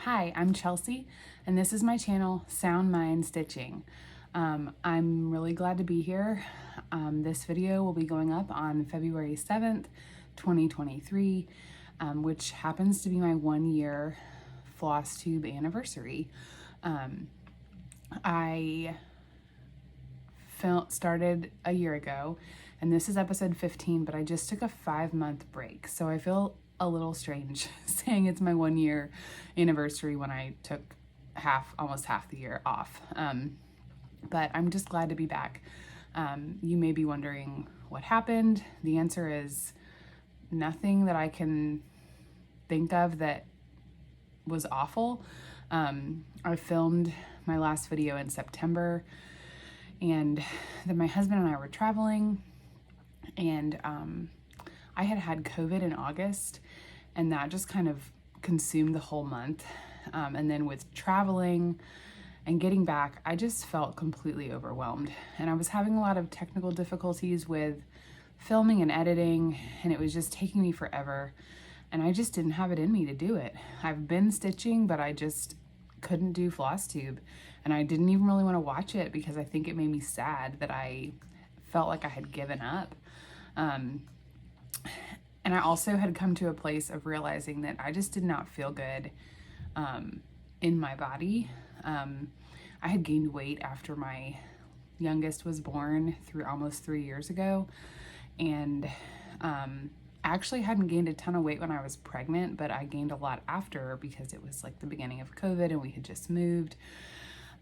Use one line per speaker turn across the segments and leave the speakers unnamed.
Hi, I'm Chelsea, and this is my channel, Sound Mind Stitching. I'm really glad to be here. This video will be going up on February 7th, 2023, which happens to be my 1-year Flosstube anniversary. I started a year ago, and this is episode 15, but I just took a 5-month break, so I feel a little strange saying it's my 1-year anniversary when I took almost half the year off. But I'm just glad to be back. You may be wondering what happened. The answer is nothing that I can think of that was awful. I filmed my last video in September, and then my husband and I were traveling, and I had COVID in August, and that just kind of consumed the whole month. And then with traveling and getting back, I just felt completely overwhelmed. And I was having a lot of technical difficulties with filming and editing, and it was just taking me forever. And I just didn't have it in me to do it. I've been stitching, but I just couldn't do Flosstube. And I didn't even really want to watch it because I think it made me sad that I felt like I had given up. And I also had come to a place of realizing that I just did not feel good in my body. I had gained weight after my youngest was born almost 3 years ago. And I actually hadn't gained a ton of weight when I was pregnant, but I gained a lot after because it was like the beginning of COVID and we had just moved.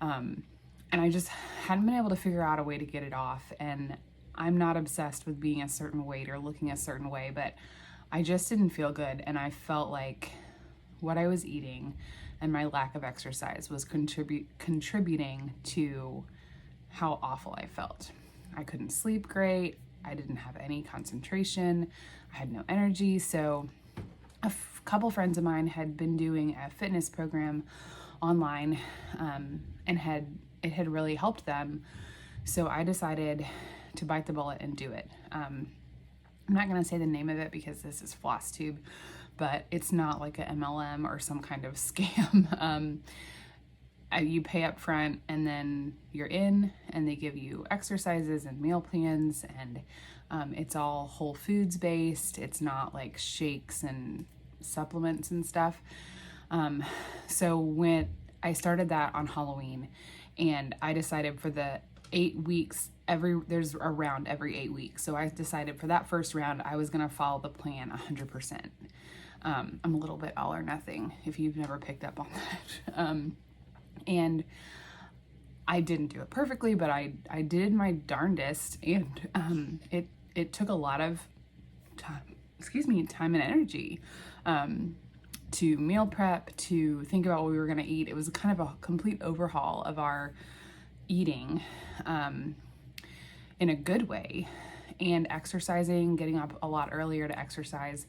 And I just hadn't been able to figure out a way to get it off. And I'm not obsessed with being a certain weight or looking a certain way, but I just didn't feel good. And I felt like what I was eating and my lack of exercise was contributing to how awful I felt. I couldn't sleep great. I didn't have any concentration. I had no energy. So a couple friends of mine had been doing a fitness program online, and it had really helped them. So I decided to bite the bullet and do it. I'm not going to say the name of it because this is Flosstube, but it's not like a MLM or some kind of scam. You pay up front and then you're in, and they give you exercises and meal plans, and it's all whole foods based. It's not like shakes and supplements and stuff. So when I started that on Halloween, and I decided for the 8 weeks, there's a round every 8 weeks. So I decided for that first round, I was gonna follow the plan 100%. I'm a little bit all or nothing if you've never picked up on that. And I didn't do it perfectly, but I did my darndest, and it took a lot of time and energy to meal prep, to think about what we were gonna eat. It was kind of a complete overhaul of our eating in a good way, and exercising, getting up a lot earlier to exercise.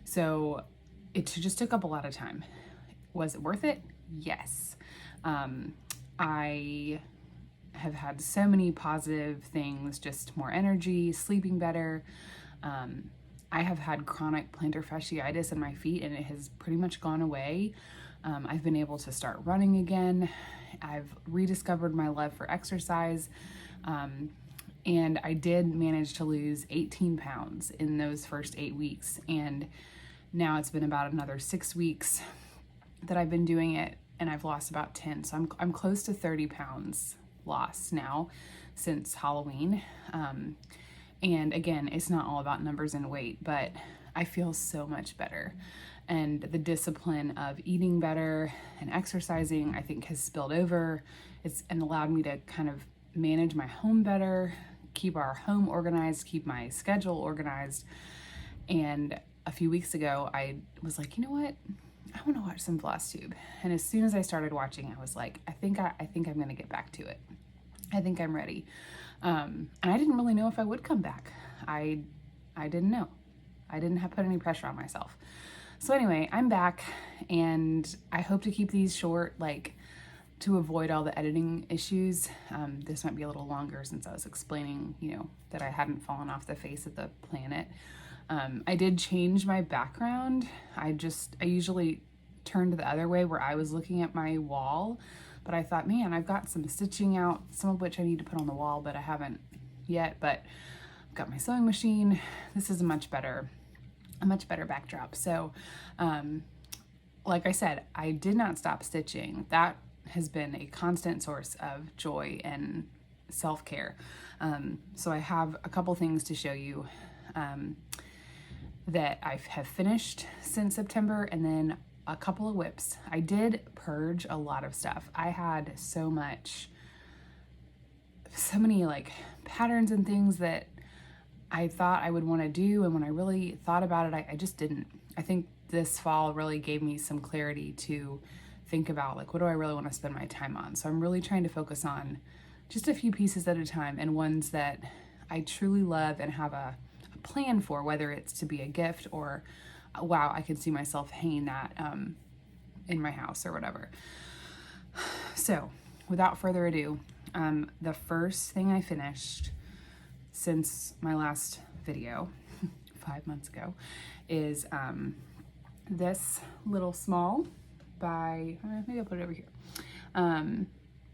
So it just took up a lot of time. Was it worth it? Yes. I have had so many positive things, just more energy, sleeping better. I have had chronic plantar fasciitis in my feet, and it has pretty much gone away. I've been able to start running again. I've rediscovered my love for exercise. And I did manage to lose 18 pounds in those first 8 weeks. And now it's been about another 6 weeks that I've been doing it, and I've lost about 10. So I'm close to 30 pounds lost now since Halloween. And again, it's not all about numbers and weight, but I feel so much better. And the discipline of eating better and exercising, I think, has spilled over. And allowed me to kind of manage my home better, keep our home organized, keep my schedule organized. And a few weeks ago, I was like, you know what? I want to watch some Flosstube. And as soon as I started watching, I was like, I think I'm going to get back to it. I think I'm ready. And I didn't really know if I would come back. I didn't know. I didn't put any pressure on myself. So anyway, I'm back, and I hope to keep these short, to avoid all the editing issues. This might be a little longer since I was explaining, that I hadn't fallen off the face of the planet. I did change my background. I usually turned the other way where I was looking at my wall, but I thought, man, I've got some stitching out, some of which I need to put on the wall, but I haven't yet. But I've got my sewing machine. This is a much better backdrop. So like I said, I did not stop stitching. That has been a constant source of joy and self-care. So I have a couple things to show you that I have finished since September, and then a couple of whips. I did purge a lot of stuff. I had so many like patterns and things that I thought I would want to do, and when I really thought about it, I just didn't. I think this fall really gave me some clarity to think about, like, what do I really want to spend my time on? So I'm really trying to focus on just a few pieces at a time, and ones that I truly love and have a plan for, whether it's to be a gift or, wow, I can see myself hanging that in my house or whatever. So without further ado, the first thing I finished since my last video 5 months ago is this little small by, maybe I'll put it over here,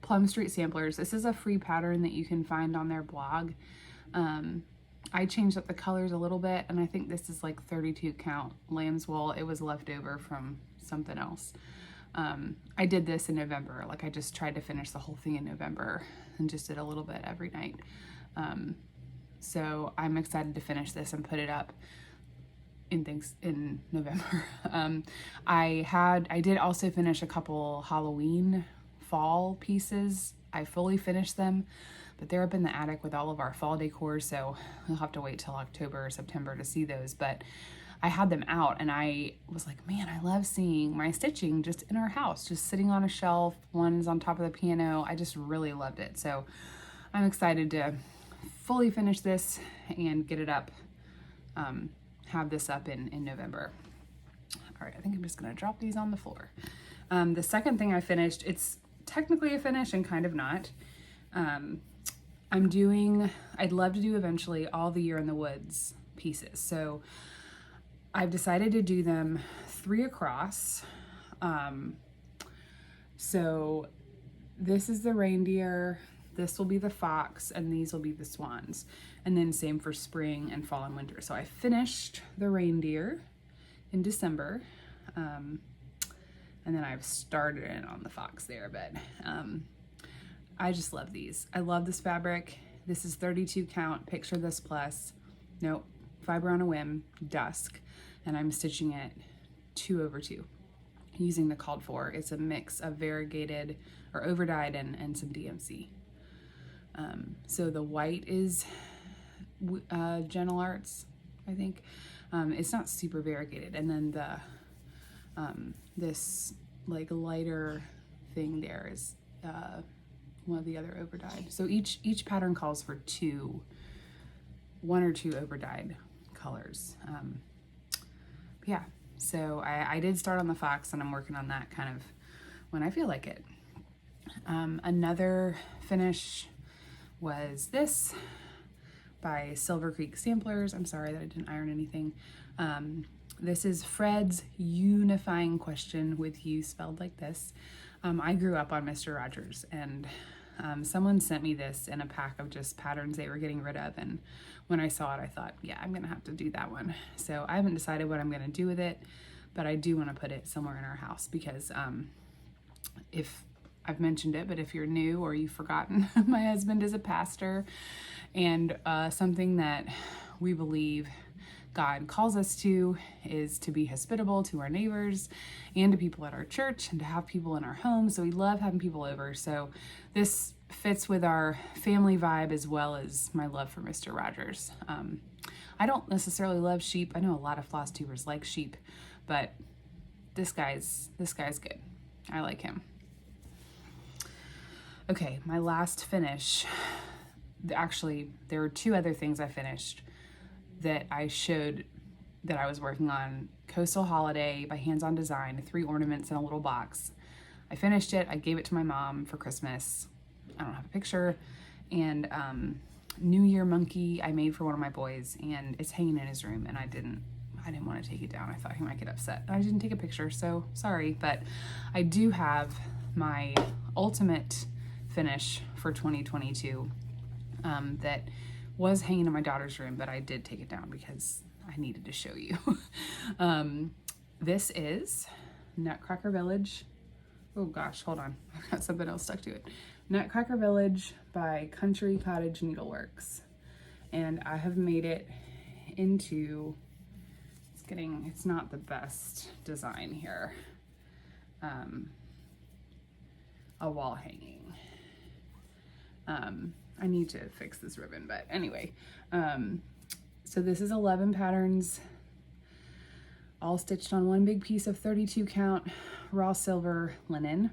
Plum Street Samplers. This is a free pattern that you can find on their blog. I changed up the colors a little bit, and I think this is like 32 count lamb's wool. It was left over from something else. I did this in November. Like, I just tried to finish the whole thing in November and just did a little bit every night. So I'm excited to finish this and put it up in November. I did also finish a couple Halloween fall pieces. I fully finished them, but they're up in the attic with all of our fall decor, so you'll have to wait till October or September to see those. But I had them out, and I was like, man, I love seeing my stitching just in our house, just sitting on a shelf. One's on top of the piano. I just really loved it. So I'm excited to fully finish this and get it up, have this up in November. All right, I think I'm just gonna drop these on the floor. The second thing I finished, it's technically a finish and kind of not. I'd love to do eventually all the Year in the Woods pieces. So I've decided to do them 3 across. So this is the reindeer, this will be the fox, and these will be the swans. And then same for spring and fall and winter. So I finished the reindeer in December. And then I've started it on the fox there, but I just love these. I love this fabric. This is 32 count, picture this plus, nope, fiber on a whim, dusk, and I'm stitching it 2/2 using the called for. It's a mix of variegated or overdyed and some DMC. So the white is Gentle Arts, I think. It's not super variegated, and then the this like lighter thing there is one of the other overdyed. So each pattern calls for 1 or 2 overdyed colors. Yeah, so I did start on the fox, and I'm working on that kind of when I feel like it. Another finish was this by Silver Creek Samplers. I'm sorry that I didn't iron anything. This is Fred's Ewe-nifying question with you spelled like this. I grew up on Mr. Rogers, and someone sent me this in a pack of just patterns they were getting rid of, and when I saw it I thought, yeah, I'm gonna have to do that one. So I haven't decided what I'm gonna do with it, but I do want to put it somewhere in our house because if I've mentioned it, but if you're new or you've forgotten, my husband is a pastor, and something that we believe God calls us to is to be hospitable to our neighbors and to people at our church and to have people in our home. So we love having people over. So this fits with our family vibe as well as my love for Mr. Rogers. I don't necessarily love sheep. I know a lot of Flosstubers like sheep, but this guy's good. I like him. Okay, my last finish. Actually, there were 2 other things I finished that I showed that I was working on. Coastal Holiday by Hands On Design, 3 ornaments in a little box. I finished it. I gave it to my mom for Christmas. I don't have a picture. And New Year monkey I made for one of my boys, and it's hanging in his room, and I I didn't want to take it down. I thought he might get upset. I didn't take a picture, so sorry. But I do have my ultimate finish for 2022 that was hanging in my daughter's room, but I did take it down because I needed to show you. This is Nutcracker Village. Oh gosh, hold on. I've got something else stuck to it. Nutcracker Village by Cottage Needleworks. And I have made it into, it's not the best design here. A wall hanging. I need to fix this ribbon, but anyway. So this is 11 patterns, all stitched on one big piece of 32 count raw silver linen.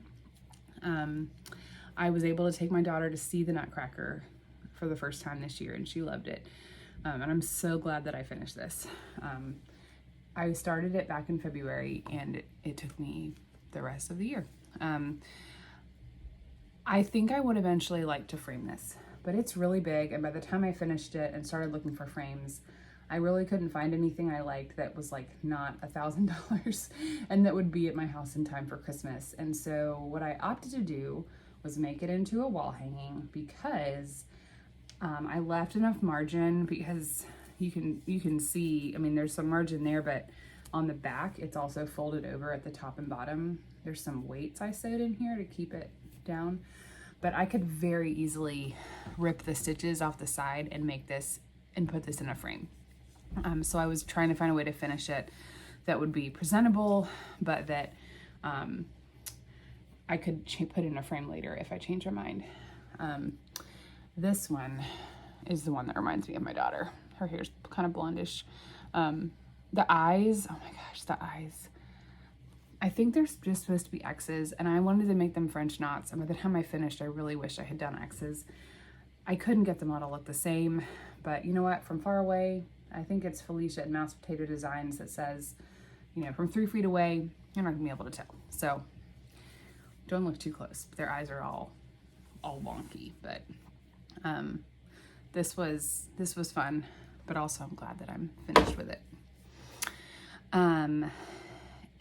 I was able to take my daughter to see the Nutcracker for the first time this year, and she loved it. And I'm so glad that I finished this. I started it back in February, and it took me the rest of the year. I think I would eventually like to frame this, but it's really big, and by the time I finished it and started looking for frames, I really couldn't find anything I liked that was like not $1,000 and that would be at my house in time for Christmas. And so what I opted to do was make it into a wall hanging, because I left enough margin, because you can see, I mean, there's some margin there, but on the back it's also folded over at the top and bottom. There's some weights I sewed in here to keep it down, but I could very easily rip the stitches off the side and make this and put this in a frame. So I was trying to find a way to finish it that would be presentable, but that I could put in a frame later if I change my mind. This one is the one that reminds me of my daughter. Her hair's kind of blondish. The eyes, oh my gosh, the eyes. I think they're just supposed to be X's, and I wanted to make them French knots, and by the time I finished, I really wish I had done X's. I couldn't get them all to look the same, but you know what? From far away, I think it's Felicia at Mouse Potato Designs that says, you know, from 3 feet away, you're not gonna be able to tell. So don't look too close. Their eyes are all wonky, but this was fun, but also I'm glad that I'm finished with it.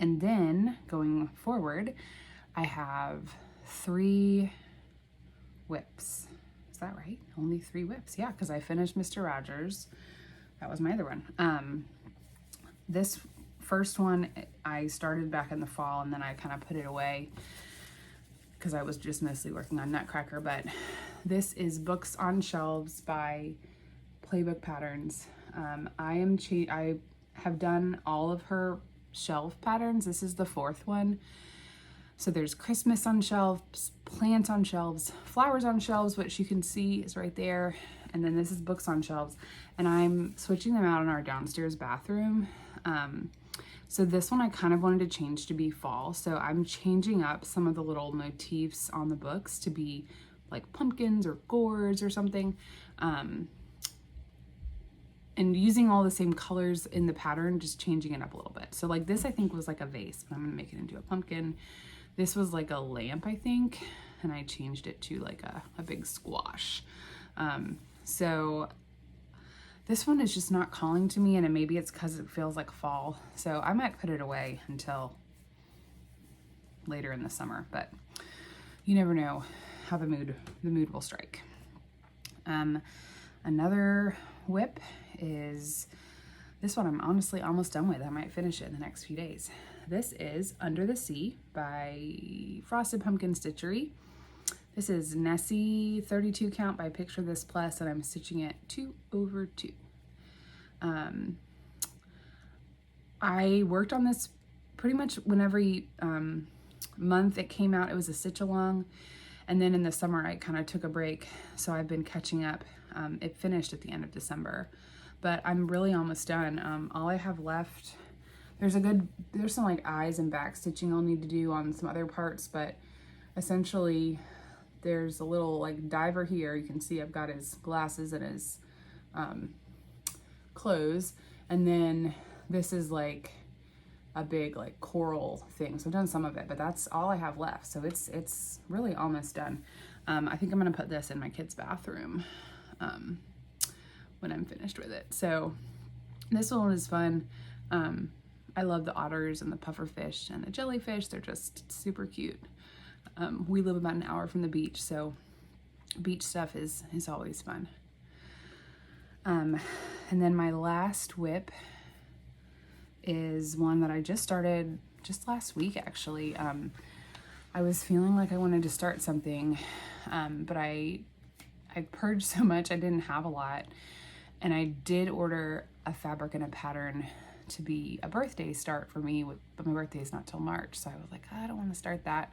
And then going forward, I have 3 whips. Is that right? Only 3 whips. Yeah, because I finished Mr. Rogers. That was my other one. This first one I started back in the fall, and then I kind of put it away because I was just mostly working on Nutcracker. But this is Books on Shelves by Playbook Patterns. I have done all of her shelf patterns. This is the 4th one. So there's Christmas on shelves, plants on shelves, flowers on shelves, which you can see is right there. And then this is books on shelves. And I'm switching them out in our downstairs bathroom. So this one I kind of wanted to change to be fall. So I'm changing up some of the little motifs on the books to be like pumpkins or gourds or something. And using all the same colors in the pattern, just changing it up a little bit. So like this I think was like a vase, but I'm gonna make it into a pumpkin. This was like a lamp, I think, and I changed it to like a big squash. So this one is just not calling to me, and maybe it's because it feels like fall. So I might put it away until later in the summer, but you never know how the mood will strike. Another whip is this one. I'm honestly almost done with. I might finish it in the next few days. This is Under the Sea by Frosted Pumpkin Stitchery. This is Nessie 32 count by Picture This Plus, and I'm stitching it 2/2. I worked on this pretty much whenever month it came out. It was a stitch along, and then in the summer I kind of took a break, so I've been catching up. It finished at the end of December, but I'm really almost done. All I have left, there's some like eyes and back stitching I'll need to do on some other parts, but essentially there's a little like diver here. You can see I've got his glasses and his clothes, and then this is like a big like coral thing. So I've done some of it, but that's all I have left. So it's really almost done. I think I'm gonna put this in my kid's bathroom when I'm finished with it. So this one was fun. I love the otters and the pufferfish and the jellyfish. They're just super cute. We live about an hour from the beach, so beach stuff is always fun. And then my last whip is one that I just started just last week, actually. I was feeling like I wanted to start something, but I purged so much, I didn't have a lot. And I did order a fabric and a pattern to be a birthday start for me, but my birthday is not till March. So I was like, I don't want to start that.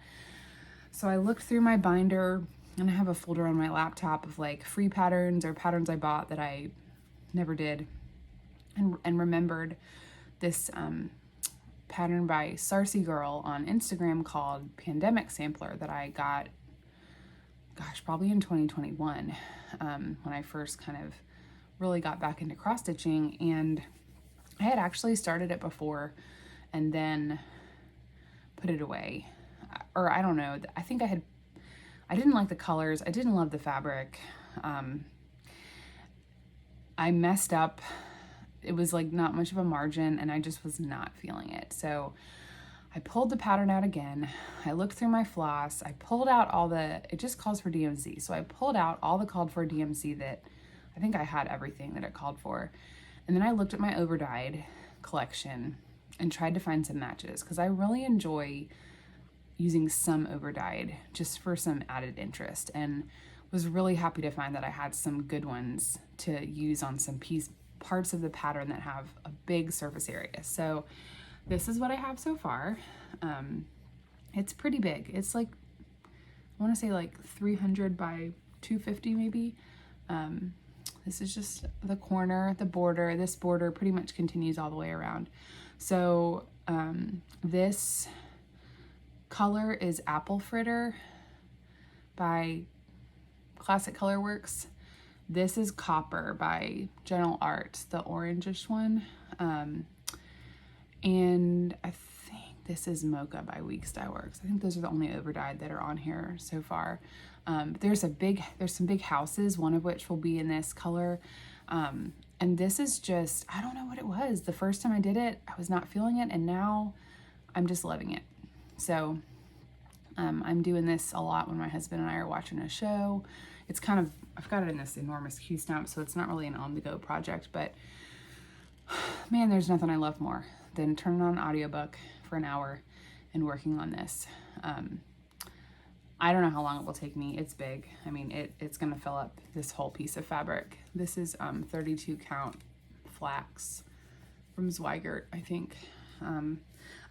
So I looked through my binder, and I have a folder on my laptop of like free patterns or patterns I bought that I never did, and remembered this pattern by Sarcy Girl on Instagram called Pandemic Sampler that I got, gosh, probably in 2021, when I first kind of really got back into cross stitching. And I had actually started it before and then put it away, or I don't know, I think I didn't like the colors, I didn't love the fabric, I messed up. It was like not much of a margin, and I just was not feeling it. So I pulled the pattern out again. I looked through my floss. I pulled out it just calls for DMC. So I pulled out all the called for DMC that I think I had everything that it called for. And then I looked at my overdyed collection and tried to find some matches, because I really enjoy using some overdyed just for some added interest, and was really happy to find that I had some good ones to use on some parts of the pattern that have a big surface area. So this is what I have so far. It's pretty big. It's like, I want to say like 300 by 250 maybe. This is just the corner, the border. This border pretty much continues all the way around. So this color is Apple Fritter by Classic Colorworks. This is Copper by General Art, the orangish one. And I think this is Mocha by Week Style Works. I think those are the only overdyed that are on here so far. There's some big houses, one of which will be in this color. And this is just, I don't know what it was. The first time I did it, I was not feeling it, and now I'm just loving it. So I'm doing this a lot when my husband and I are watching a show. It's kind of, I've got it in this enormous Q stamp, so it's not really an on-the-go project, but man, there's nothing I love more than turning on an audiobook for an hour and working on this. I don't know how long it will take me. It's big. I mean, it's gonna fill up this whole piece of fabric. This is 32 count flax from Zweigert, I think. I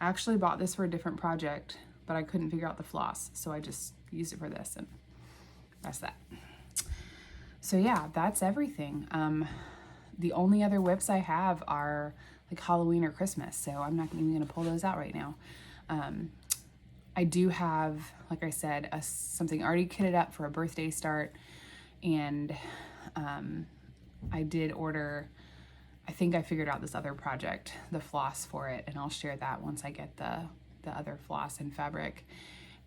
actually bought this for a different project, but I couldn't figure out the floss, so I just used it for this, and that's that. So yeah, that's everything. The only other whips I have are like Halloween or Christmas, so I'm not even gonna pull those out right now. I do have, like I said, something already kitted up for a birthday start, and I did order, I think I figured out this other project, the floss for it, and I'll share that once I get the other floss and fabric.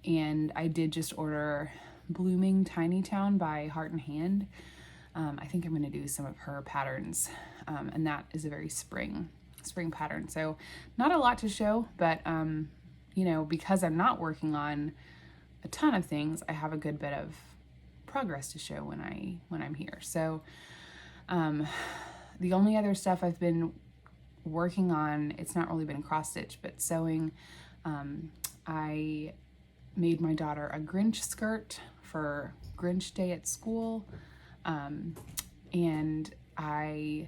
And I did just order Blooming Tiny Town by Heart and Hand. I think I'm gonna do some of her patterns, and that is a very spring pattern. So not a lot to show, but you know, because I'm not working on a ton of things, I have a good bit of progress to show when I'm here. So the only other stuff I've been working on, it's not really been cross stitch, but sewing. I made my daughter a Grinch skirt for Grinch Day at school, and I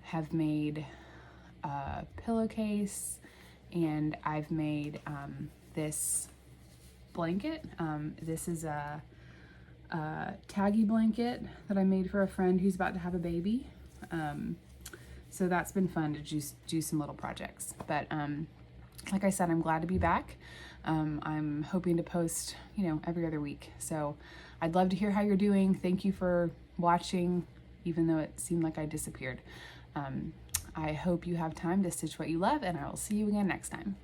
have made a pillowcase, and I've made this blanket. This is a taggy blanket that I made for a friend who's about to have a baby. So that's been fun to do some little projects. But like I said, I'm glad to be back. I'm hoping to post, you know, every other week. So I'd love to hear how you're doing. Thank you for watching, even though it seemed like I disappeared. I hope you have time to stitch what you love, and I will see you again next time.